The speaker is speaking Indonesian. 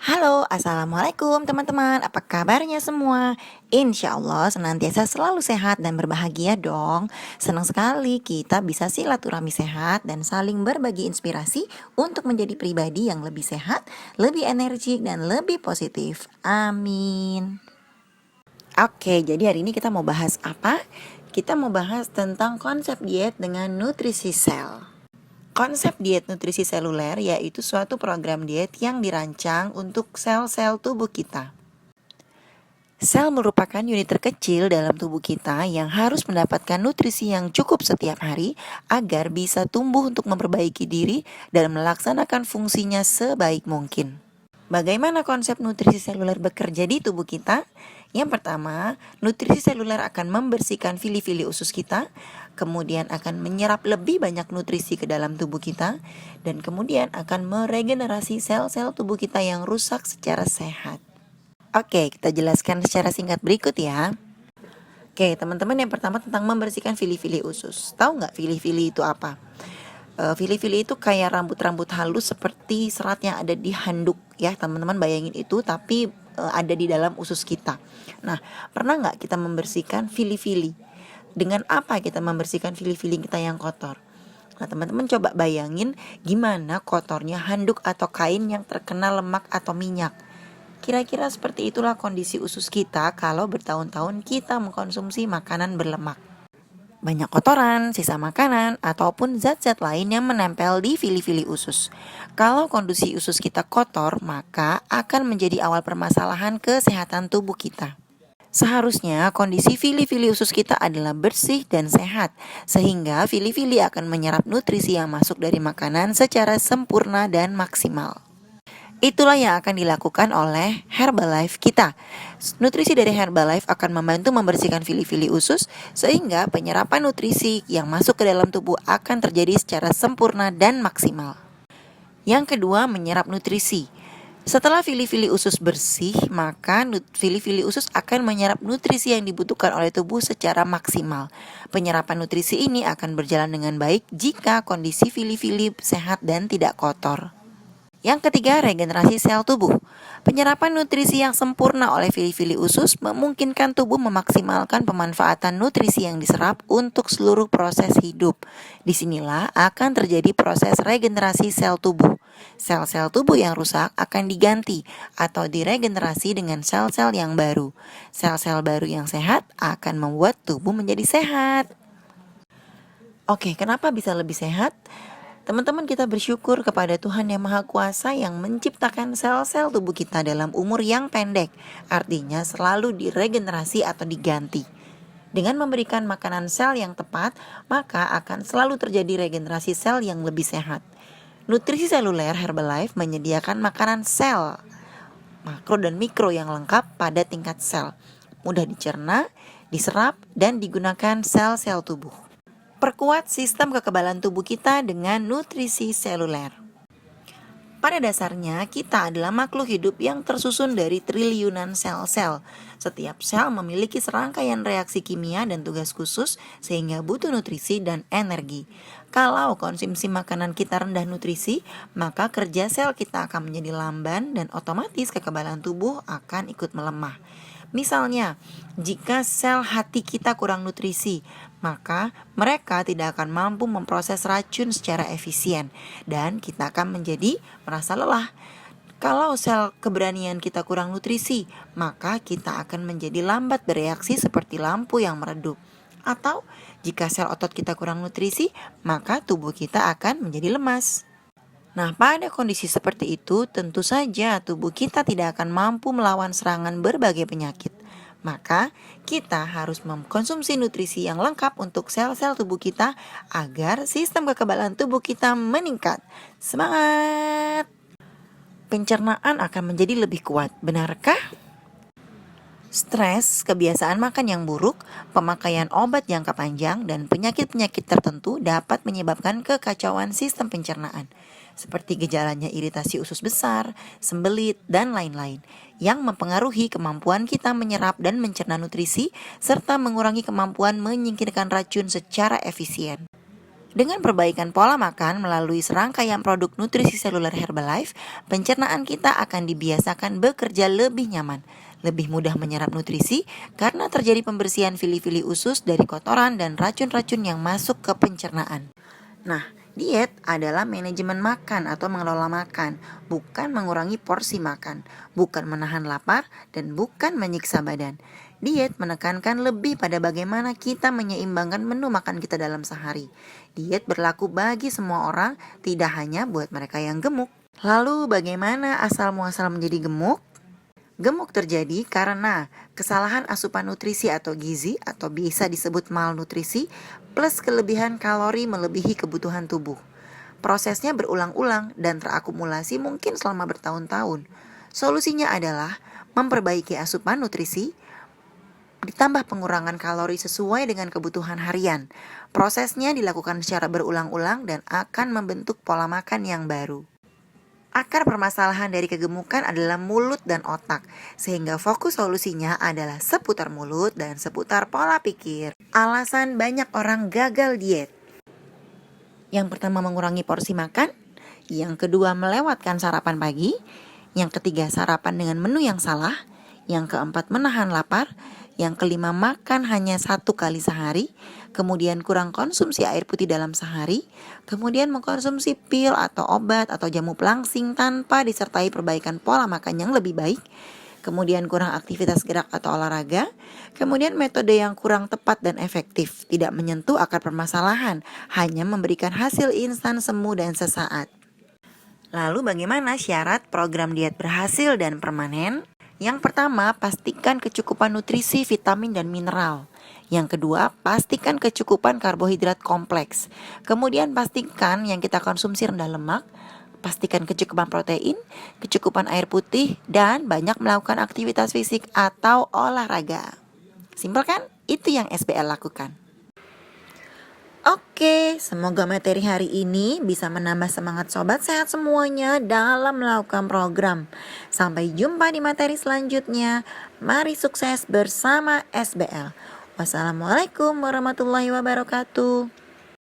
Halo, Assalamualaikum teman-teman. Apa kabarnya semua? Insya Allah senantiasa selalu sehat dan berbahagia dong. Senang sekali kita bisa silaturahmi sehat dan saling berbagi inspirasi untuk menjadi pribadi yang lebih sehat, lebih energik, dan lebih positif. Amin. Oke, jadi hari ini kita mau bahas apa? Kita mau bahas tentang konsep diet dengan nutrisi sel. Konsep diet nutrisi seluler yaitu suatu program diet yang dirancang untuk sel-sel tubuh kita. Sel merupakan unit terkecil dalam tubuh kita yang harus mendapatkan nutrisi yang cukup setiap hari agar bisa tumbuh untuk memperbaiki diri dan melaksanakan fungsinya sebaik mungkin. Bagaimana konsep nutrisi seluler bekerja di tubuh kita? Yang pertama, nutrisi seluler akan membersihkan fili-fili usus kita, kemudian akan menyerap lebih banyak nutrisi ke dalam tubuh kita, dan kemudian akan meregenerasi sel-sel tubuh kita yang rusak secara sehat. Oke, kita jelaskan secara singkat berikut ya. Oke, teman-teman, yang pertama tentang membersihkan fili-fili usus. Tahu nggak fili-fili itu apa? Fili-fili itu kayak rambut-rambut halus seperti serat yang ada di handuk ya, teman-teman bayangin itu, tapi ada di dalam usus kita. Nah, pernah nggak kita membersihkan fili-fili? Dengan apa kita membersihkan fili-fili kita yang kotor? Nah, teman-teman coba bayangin gimana kotornya handuk atau kain yang terkena lemak atau minyak. Kira-kira seperti itulah kondisi usus kita kalau bertahun-tahun kita mengkonsumsi makanan berlemak. Banyak kotoran, sisa makanan, ataupun zat-zat lain yang menempel di fili-fili usus. Kalau kondisi usus kita kotor, maka akan menjadi awal permasalahan kesehatan tubuh kita. Seharusnya kondisi fili-fili usus kita adalah bersih dan sehat, sehingga fili-fili akan menyerap nutrisi yang masuk dari makanan secara sempurna dan maksimal. Itulah yang akan dilakukan oleh Herbalife kita. Nutrisi dari Herbalife akan membantu membersihkan fili-fili usus sehingga penyerapan nutrisi yang masuk ke dalam tubuh akan terjadi secara sempurna dan maksimal. Yang kedua, menyerap nutrisi. Setelah fili-fili usus bersih, maka fili-fili usus akan menyerap nutrisi yang dibutuhkan oleh tubuh secara maksimal. Penyerapan nutrisi ini akan berjalan dengan baik jika kondisi fili-fili sehat dan tidak kotor. Yang ketiga, regenerasi sel tubuh. Penyerapan nutrisi yang sempurna oleh fili-fili usus memungkinkan tubuh memaksimalkan pemanfaatan nutrisi yang diserap untuk seluruh proses hidup. Disinilah akan terjadi proses regenerasi sel tubuh. Sel-sel tubuh yang rusak akan diganti atau diregenerasi dengan sel-sel yang baru. Sel-sel baru yang sehat akan membuat tubuh menjadi sehat. Oke, kenapa bisa lebih sehat? Teman-teman, kita bersyukur kepada Tuhan Yang Maha Kuasa yang menciptakan sel-sel tubuh kita dalam umur yang pendek. Artinya selalu diregenerasi atau diganti. Dengan memberikan makanan sel yang tepat, maka akan selalu terjadi regenerasi sel yang lebih sehat. Nutrisi seluler Herbalife menyediakan makanan sel, makro dan mikro yang lengkap pada tingkat sel. Mudah dicerna, diserap, dan digunakan sel-sel tubuh. Perkuat sistem kekebalan tubuh kita dengan nutrisi seluler. Pada dasarnya, kita adalah makhluk hidup yang tersusun dari triliunan sel-sel. Setiap sel memiliki serangkaian reaksi kimia dan tugas khusus sehingga butuh nutrisi dan energi. Kalau konsumsi makanan kita rendah nutrisi, maka kerja sel kita akan menjadi lamban dan otomatis kekebalan tubuh akan ikut melemah. Misalnya, jika sel hati kita kurang nutrisi, maka mereka tidak akan mampu memproses racun secara efisien dan kita akan menjadi merasa lelah. Kalau sel keberanian kita kurang nutrisi, maka kita akan menjadi lambat bereaksi seperti lampu yang meredup. Atau jika sel otot kita kurang nutrisi, maka tubuh kita akan menjadi lemas. Nah, pada kondisi seperti itu, tentu saja tubuh kita tidak akan mampu melawan serangan berbagai penyakit. Maka, kita harus mengkonsumsi nutrisi yang lengkap untuk sel-sel tubuh kita agar sistem kekebalan tubuh kita meningkat. Semangat! Pencernaan akan menjadi lebih kuat, benarkah? Stres, kebiasaan makan yang buruk, pemakaian obat jangka panjang, dan penyakit-penyakit tertentu dapat menyebabkan kekacauan sistem pencernaan, seperti gejalanya iritasi usus besar, sembelit, dan lain-lain, yang mempengaruhi kemampuan kita menyerap dan mencerna nutrisi, serta mengurangi kemampuan menyingkirkan racun secara efisien. Dengan perbaikan pola makan melalui serangkaian produk nutrisi seluler Herbalife, pencernaan kita akan dibiasakan bekerja lebih nyaman, lebih mudah menyerap nutrisi karena terjadi pembersihan fili-fili usus dari kotoran dan racun-racun yang masuk ke pencernaan. Nah, diet adalah manajemen makan atau mengelola makan, bukan mengurangi porsi makan, bukan menahan lapar, dan bukan menyiksa badan. Diet menekankan lebih pada bagaimana kita menyeimbangkan menu makan kita dalam sehari. Diet berlaku bagi semua orang, tidak hanya buat mereka yang gemuk. Lalu bagaimana asal muasal menjadi gemuk? Gemuk terjadi karena kesalahan asupan nutrisi atau gizi atau bisa disebut malnutrisi plus kelebihan kalori melebihi kebutuhan tubuh. Prosesnya berulang-ulang dan terakumulasi mungkin selama bertahun-tahun. Solusinya adalah memperbaiki asupan nutrisi, ditambah pengurangan kalori sesuai dengan kebutuhan harian. Prosesnya dilakukan secara berulang-ulang dan akan membentuk pola makan yang baru. Akar permasalahan dari kegemukan adalah mulut dan otak, sehingga fokus solusinya adalah seputar mulut dan seputar pola pikir. Alasan banyak orang gagal diet. Yang pertama, mengurangi porsi makan. Yang kedua, melewatkan sarapan pagi. Yang ketiga, sarapan dengan menu yang salah. Yang keempat, menahan lapar. Yang kelima, makan hanya 1 kali sehari. Kemudian kurang konsumsi air putih dalam sehari. Kemudian mengkonsumsi pil atau obat atau jamu pelangsing tanpa disertai perbaikan pola makan yang lebih baik. Kemudian kurang aktivitas gerak atau olahraga. Kemudian metode yang kurang tepat dan efektif, tidak menyentuh akar permasalahan, hanya memberikan hasil instan semu dan sesaat. Lalu bagaimana syarat program diet berhasil dan permanen? Yang pertama, pastikan kecukupan nutrisi, vitamin, dan mineral. Yang kedua, pastikan kecukupan karbohidrat kompleks. Kemudian pastikan yang kita konsumsi rendah lemak. Pastikan kecukupan protein, kecukupan air putih, dan banyak melakukan aktivitas fisik atau olahraga. Simpel kan? Itu yang SBL lakukan. Oke, semoga materi hari ini bisa menambah semangat sobat sehat semuanya dalam melakukan program. Sampai jumpa di materi selanjutnya. Mari sukses bersama SBL. Wassalamualaikum warahmatullahi wabarakatuh.